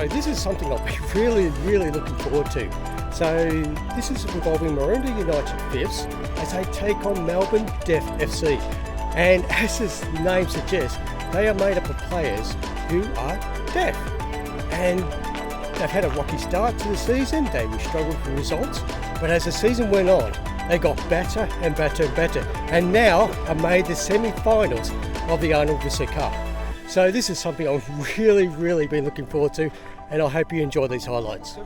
So this is something I've been really looking forward to. So this is involving Maroondah United Fifths as they take on Melbourne Deaf FC. And as its name suggests, they are made up of players who are deaf. And they've had a rocky start to the season, they struggled for results, but as the season went on, they got better and better, and now are made the semi-finals of the Arnold Visser Cup. So this is something I've really been looking forward to, and I hope you enjoy these highlights.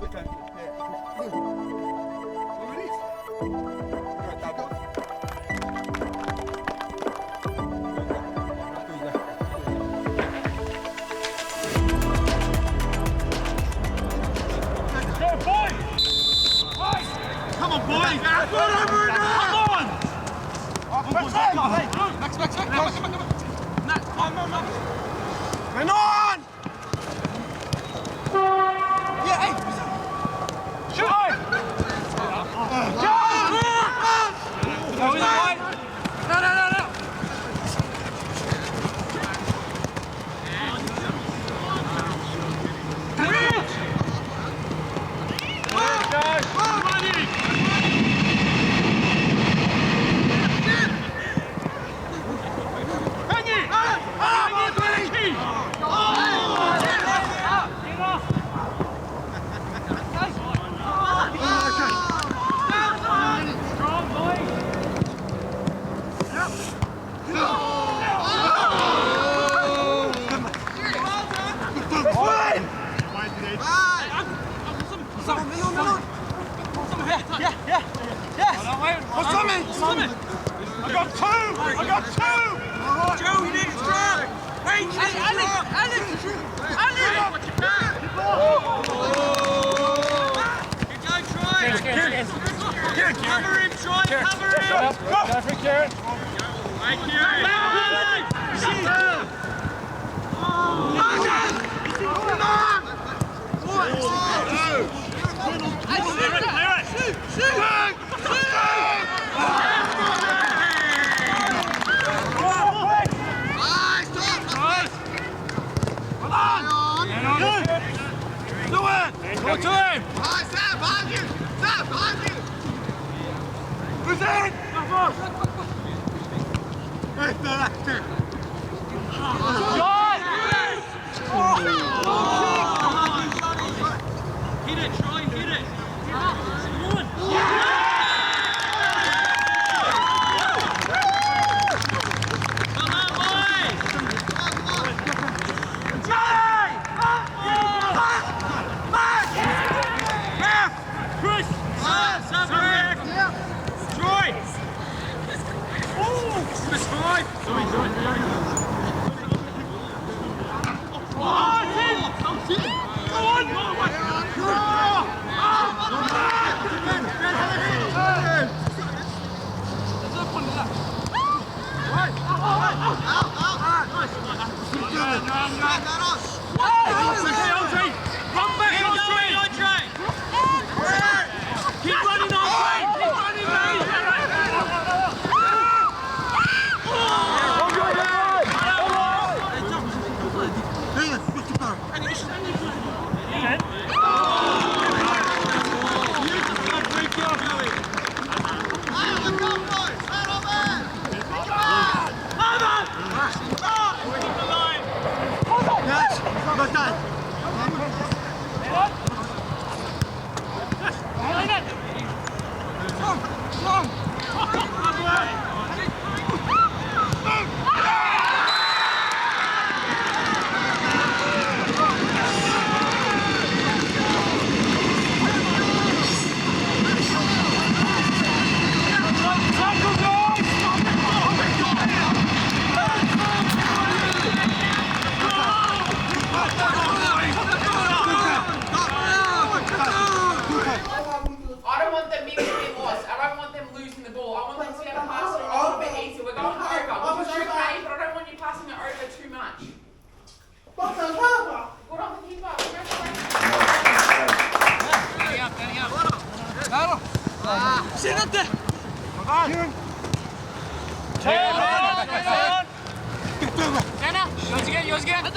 Yours again.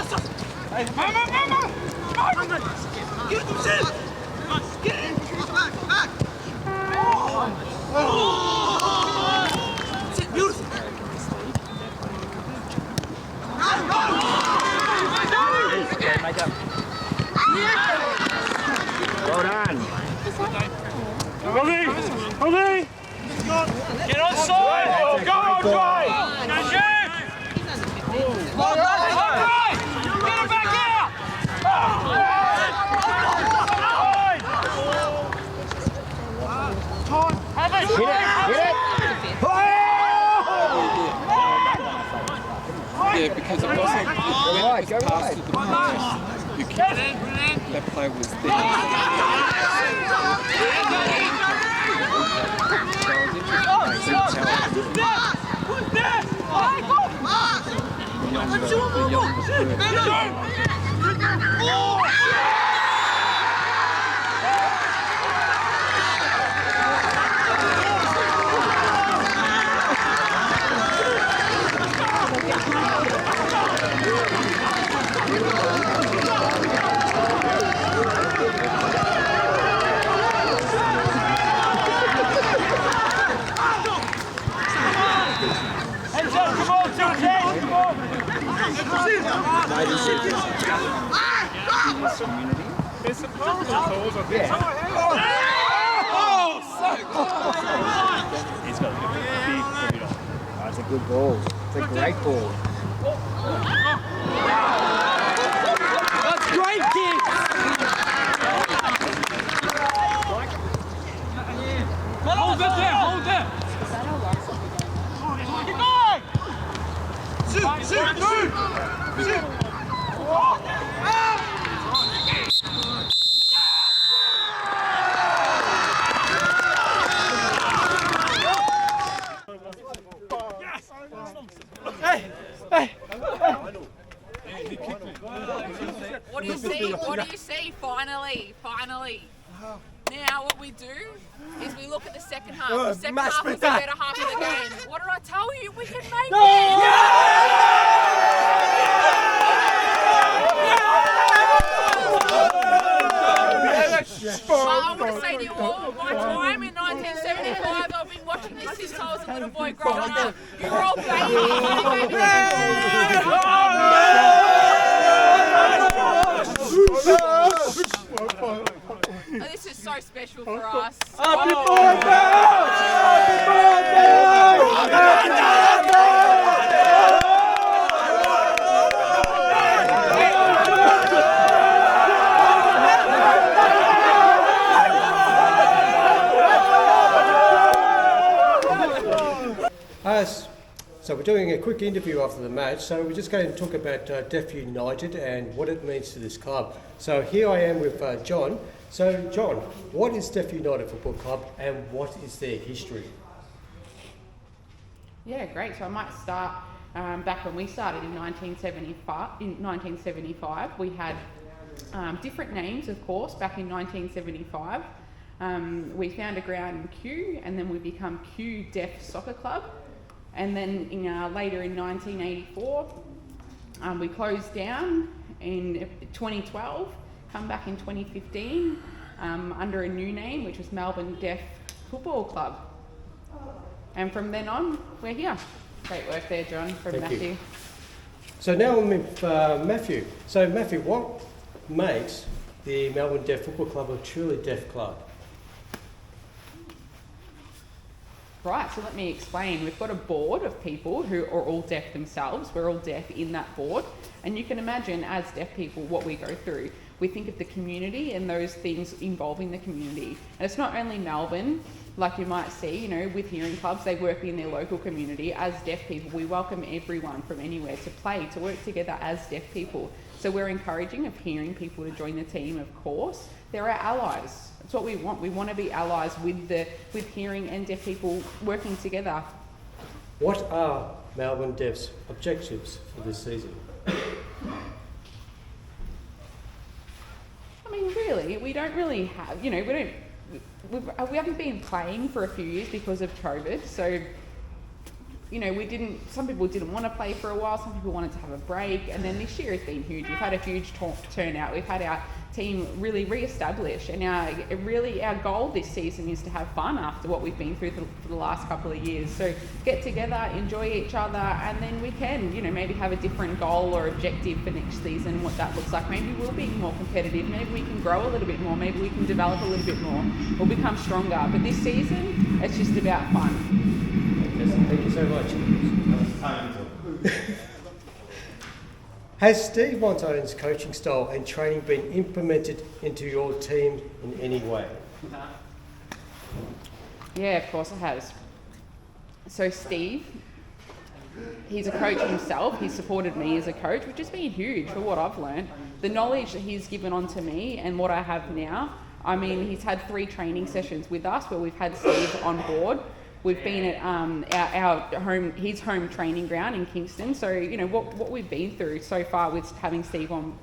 Well done. Robbie! Get on side! Go on, try! Go shoot! Get him back out! Have it! Hit it! Yeah, because it wasn't when it was passed to the player who kicked it, that player was there. So I was interested to He's got a big freedom. That's a good ball. It's a great ball. That's great, kids! Hold it there, hold it! Keep going! Shoot! What do you see? Finally. Now what we do is we look at the second half. The second half was the better half of the game. What did I tell you? We can make it! I want to say to you all, my time in 1975, I've been watching this since I was a little boy growing up. You were all babies. This is so special for us. Happy birthday! So we're doing a quick interview after the match, so we're just going to talk about Deaf United and what it means to this club. So here I am with John. So John, what is Deaf United Football Club and what is their history? Yeah, great. So I might start back when we started in 1975. We had different names, of course, back in 1975. We found a ground in Kew, and then we become Kew Deaf Soccer Club. And then later in 1984, we closed down in 2012, come back in 2015 under a new name, which was Melbourne Deaf Football Club. And from then on, we're here. Great work there, John, from Thank Matthew. you. So now I'm with Matthew. So Matthew, what makes the Melbourne Deaf Football Club a truly deaf club? Right, so let me explain. We've got a board of people who are all deaf themselves. We're all deaf in that board. And you can imagine, as deaf people, what we go through. We think of the community and those things involving the community. And it's not only Melbourne, like you might see, with hearing clubs, they work in their local community. As deaf people, we welcome everyone from anywhere to play, to work together as deaf people. So we're encouraging of hearing people to join the team, of course. They're our allies. That's what we want. We want to be allies with hearing and deaf people working together. What are Melbourne Deaf's objectives for this season? I mean, really, we don't really have, we haven't been playing for a few years because of COVID. So, some people didn't want to play for a while, some people wanted to have a break, and then this year has been huge. We've had a huge turnout. We've had our team really re-establish, and our goal this season is to have fun after what we've been through for the last couple of years. So get together, enjoy each other, and then we can, maybe have a different goal or objective for next season, what that looks like. Maybe we'll be more competitive, maybe we can grow a little bit more, maybe we can develop a little bit more, we'll become stronger. But this season, it's just about fun. Thank you so much. Has Steve Montone's coaching style and training been implemented into your team in any way? Yeah, of course it has. So Steve, he's a coach himself. He's supported me as a coach, which has been huge for what I've learned. The knowledge that he's given on to me and what I have now, he's had 3 training sessions with us where we've had Steve on board. We've been at his home training ground in Kingston. So, what we've been through so far with having Steve on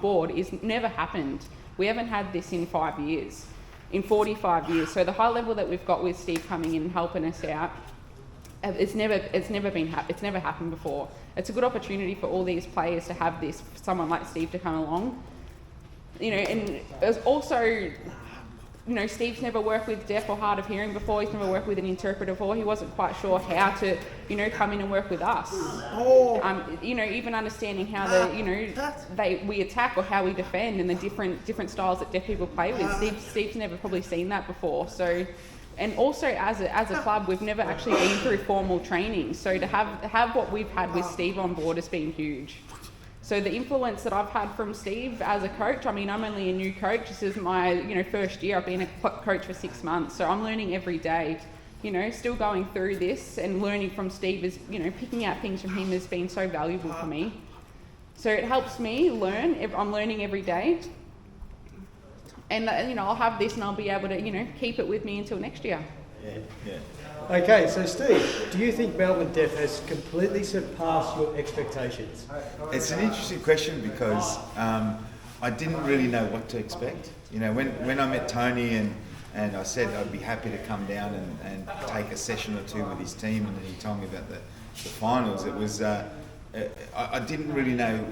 board is never happened. We haven't had this in 5 years, in 45 years. So the high level that we've got with Steve coming in and helping us out, it's never happened before. It's a good opportunity for all these players to have this, someone like Steve to come along. And there's also, Steve's never worked with deaf or hard of hearing before. He's never worked with an interpreter before. He wasn't quite sure how to, come in and work with us. Even understanding how we attack or how we defend and the different styles that deaf people play with. Steve's never probably seen that before. So, and also as a club, we've never actually been through formal training. So to have what we've had with Steve on board has been huge. So the influence that I've had from Steve as a coach, I'm only a new coach. This is my, first year. I've been a coach for 6 months. So I'm learning every day, still going through this, and learning from Steve is, picking out things from him has been so valuable for me. So it helps me learn. I'm learning every day. And, I'll have this and I'll be able to, keep it with me until next year. Yeah. Okay, so Steve, do you think Melbourne Deaf has completely surpassed your expectations? It's an interesting question because I didn't really know what to expect. When I met Tony and I said I'd be happy to come down and take a session or 2 with his team, and then he told me about the finals, it was I didn't really know.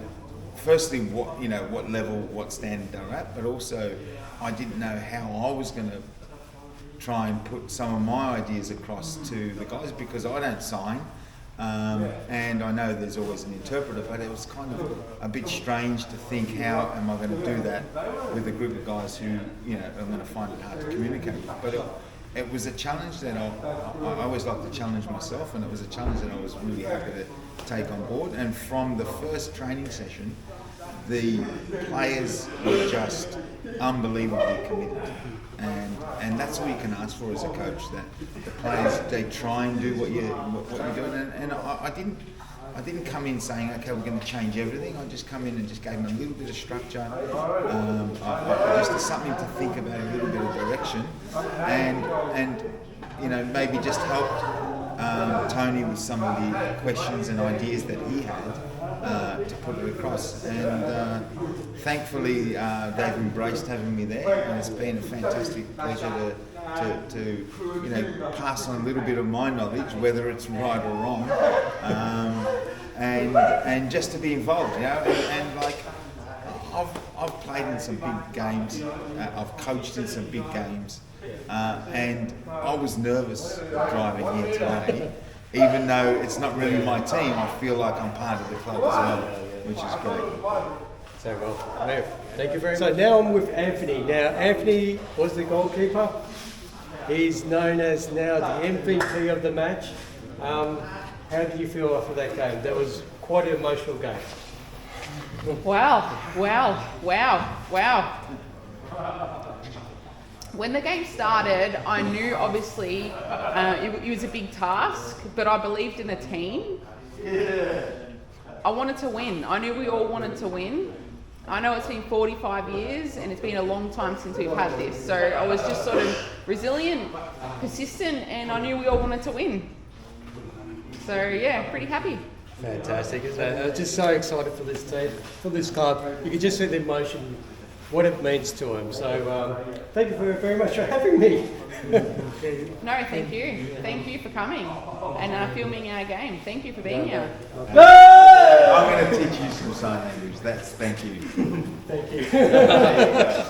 Firstly, what level, what standard they're at, but also I didn't know how I was going to try and put some of my ideas across to the guys, because I don't sign, and I know there's always an interpreter, but it was kind of a bit strange to think, how am I going to do that with a group of guys who, are going to find it hard to communicate with. But it was a challenge that I always like to challenge myself, and it was a challenge that I was really happy to take on board. And from the first training session, the players were just unbelievably committed. And that's all you can ask for as a coach, that the players, they try and do what you're doing. And I didn't come in saying, okay, we're going to change everything. I just come in and just gave them a little bit of structure, just something to think about, a little bit of direction, and maybe just helped Tony with some of the questions and ideas that he had to put it across. And thankfully, they've embraced having me there, and it's been a fantastic pleasure to pass on a little bit of my knowledge, whether it's right or wrong, and just to be involved, and like I've played in some big games, I've coached in some big games, and I was nervous driving here today. Even though it's not really my team, I feel like I'm part of the club as well, which is great. So well, thank you very much. So now I'm with Anthony. Now Anthony was the goalkeeper. He's known as now the MVP of the match. How did you feel after that game? That was quite an emotional game. Wow. When the game started, I knew obviously it was a big task, but I believed in the team. I wanted to win. I knew we all wanted to win. I know it's been 45 years and it's been a long time since we've had this. So I was just sort of resilient, persistent, and I knew we all wanted to win. So yeah, pretty happy. Fantastic, isn't it? I'm just so excited for this team, for this club. You can just see the emotion, what it means to them. So thank you very much for having me. No, thank you. Thank you for coming and filming our game. Thank you for being here. I'm going to teach you some sign language. That's thank you. Thank you.